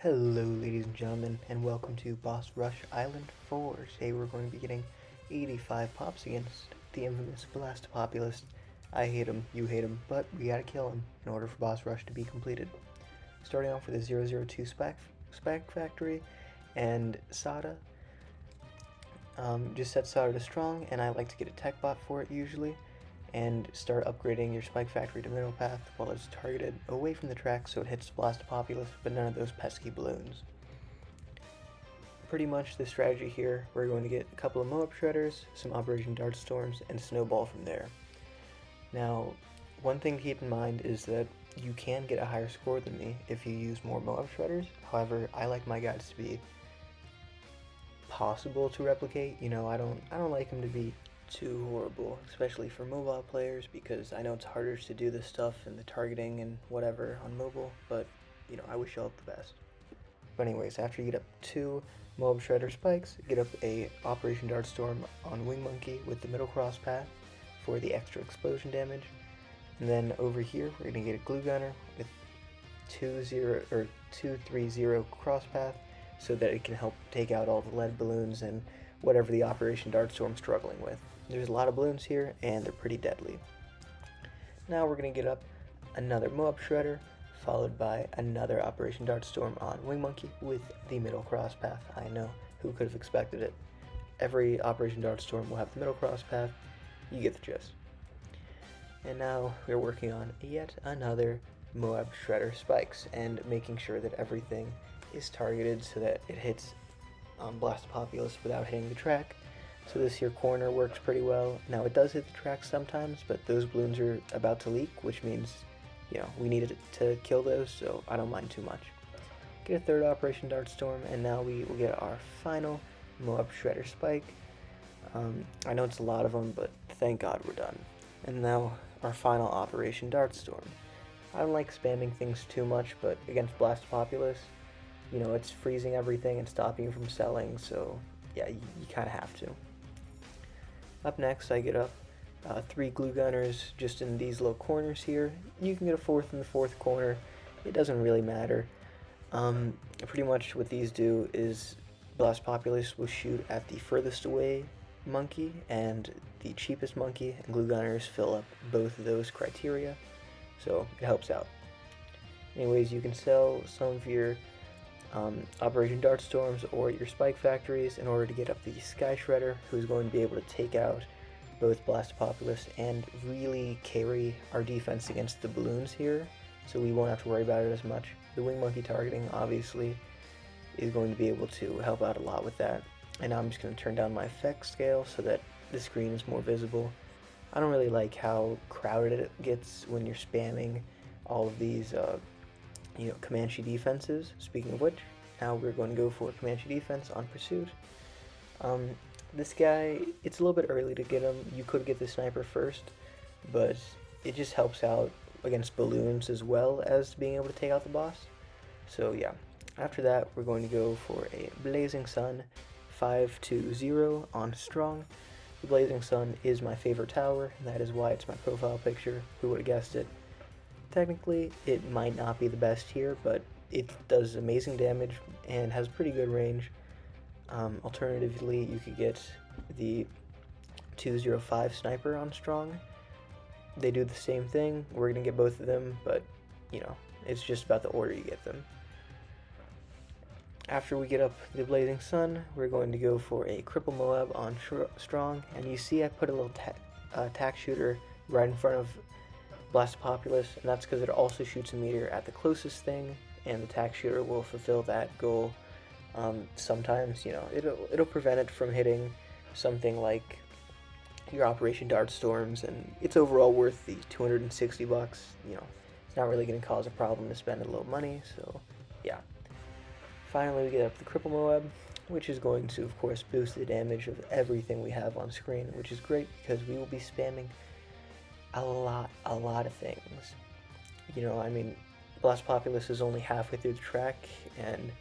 Hello ladies and gentlemen, and welcome to Boss Rush Island 4. Today we're going to be getting 85 pops against the infamous Blastapopoulos. I hate him, you hate him, but we gotta kill him in order for Boss Rush to be completed. Starting off with a 002 spec factory and Sauda. Just set Sauda to strong, and I like to get a tech bot for it usually, and start upgrading your spike factory to middle path while it's targeted away from the track so it hits Blastapopoulos, but none of those pesky balloons. Pretty much the strategy here, we're going to get a couple of Moab Shredders, some Operation Dart Storms, and snowball from there. Now, one thing to keep in mind is that you can get a higher score than me if you use more Moab Shredders. However, I like my guys to be possible to replicate. You know, I don't like them to be too horrible, especially for mobile players, because I know it's harder to do this stuff and the targeting and whatever on mobile, but you know, I wish y'all the best. But anyways, after you get up 2 Moab Shredder spikes, get up a Operation Dart Storm on Wing Monkey with the middle cross path for the extra explosion damage. And then over here we're gonna get a Glue Gunner with 230 cross path so that it can help take out all the lead balloons and whatever the Operation Dart Storm's struggling with. There's a lot of balloons here, and they're pretty deadly. Now we're going to get up another Moab Shredder, followed by another Operation Dart Storm on Wing Monkey with the middle cross path. I know, who could have expected it? Every Operation Dart Storm will have the middle cross path. You get the gist. And now we're working on yet another Moab Shredder spikes and making sure that everything is targeted so that it hits Blastapopoulos without hitting the track. So this here corner works pretty well. Now it does hit the track sometimes, but those balloons are about to leak, which means, you know, we needed to kill those, so I don't mind too much. Get a third Operation Dart Storm, and now we will get our final Moab Shredder spike. I know it's a lot of them, but thank God we're done. And now our final Operation Dart Storm. I don't like spamming things too much, but against Blastapopoulos, you know, it's freezing everything and stopping you from selling, so yeah, you kind of have to. Up next, I get up 3 Glue Gunners just in these little corners here. You can get a 4th in the 4th corner. It doesn't really matter. Pretty much what these do is Blastapopoulos will shoot at the furthest away monkey and the cheapest monkey, and Glue Gunners fill up both of those criteria, so it helps out. Anyways, you can sell some of your Operation Dart Storms or your Spike Factories in order to get up the Sky Shredder, who's going to be able to take out both Blastapopoulos and really carry our defense against the balloons here, so we won't have to worry about it as much. The Wing Monkey targeting, obviously, is going to be able to help out a lot with that. And now I'm just going to turn down my effect scale so that the screen is more visible. I don't really like how crowded it gets when you're spamming all of these you know, Comanche defenses. Speaking of which, now we're going to go for Comanche defense on Pursuit. This guy, it's a little bit early to get him. You could get the sniper first, but it just helps out against balloons as well as being able to take out the boss. So yeah, after that we're going to go for a Blazing Sun 520 on Strong. The Blazing Sun is my favorite tower, and that is why it's my profile picture. Who would have guessed it? Technically, it might not be the best here, but it does amazing damage and has pretty good range. Alternatively, you could get the 205 Sniper on Strong. They do the same thing. We're going to get both of them, but, you know, it's just about the order you get them. After we get up the Blazing Sun, we're going to go for a Cripple Moab on Strong, and you see I put a little tack shooter right in front of Blastapopoulos, and that's because it also shoots a meteor at the closest thing, and the tack shooter will fulfill that goal. Sometimes, you know, it'll prevent it from hitting something like your Operation Dart Storms, and it's overall worth the 260 bucks. You know, it's not really going to cause a problem to spend a little money, so yeah. Finally, we get up the Cripple Moab, which is going to, of course, boost the damage of everything we have on screen, which is great because we will be spamming a lot of things. You know, I mean, Blastapopoulos is only halfway through the track, and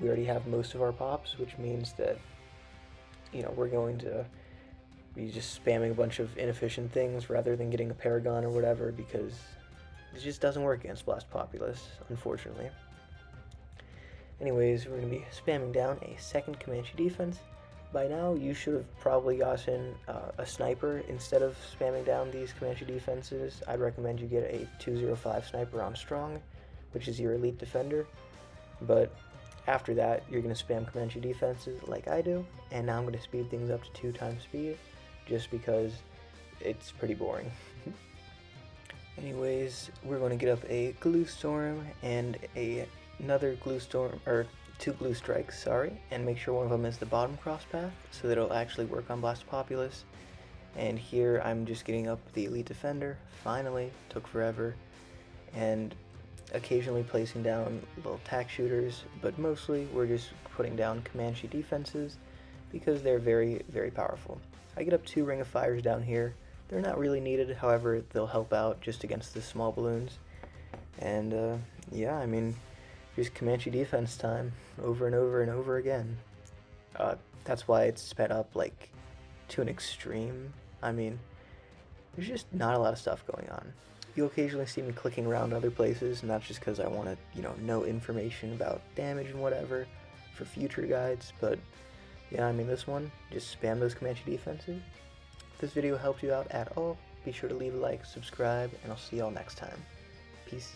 we already have most of our pops, which means that, you know, we're going to be just spamming a bunch of inefficient things rather than getting a Paragon or whatever, because it just doesn't work against Blastapopoulos, unfortunately. Anyways, we're going to be spamming down a second Comanche defense. By now, you should have probably gotten a sniper instead of spamming down these Comanche defenses. I'd recommend you get a 205 sniper on strong, which is your elite defender. But after that, you're going to spam Comanche defenses like I do, and now I'm going to speed things up to 2 times speed, just because it's pretty boring. Anyways, we're going to get up a glue storm and another glue storm, or 2 glue strikes, sorry, and make sure one of them is the bottom cross path so that it'll actually work on Blastapopoulos. And here I'm just getting up the elite defender, finally, took forever, and occasionally placing down little tack shooters, but mostly we're just putting down Comanche defenses because they're very, very powerful. I get up 2 ring of fires down here. They're not really needed, however, they'll help out just against the small balloons. And yeah, I mean, just Comanche defense time over and over and over again. That's why it's sped up like to an extreme. I mean, there's just not a lot of stuff going on. You'll occasionally see me clicking around other places, and that's just because I want to, know information about damage and whatever for future guides. But yeah, I mean, this one, just spam those Comanche defenses. If this video helped you out at all, be sure to leave a like, subscribe, and I'll see y'all next time. Peace.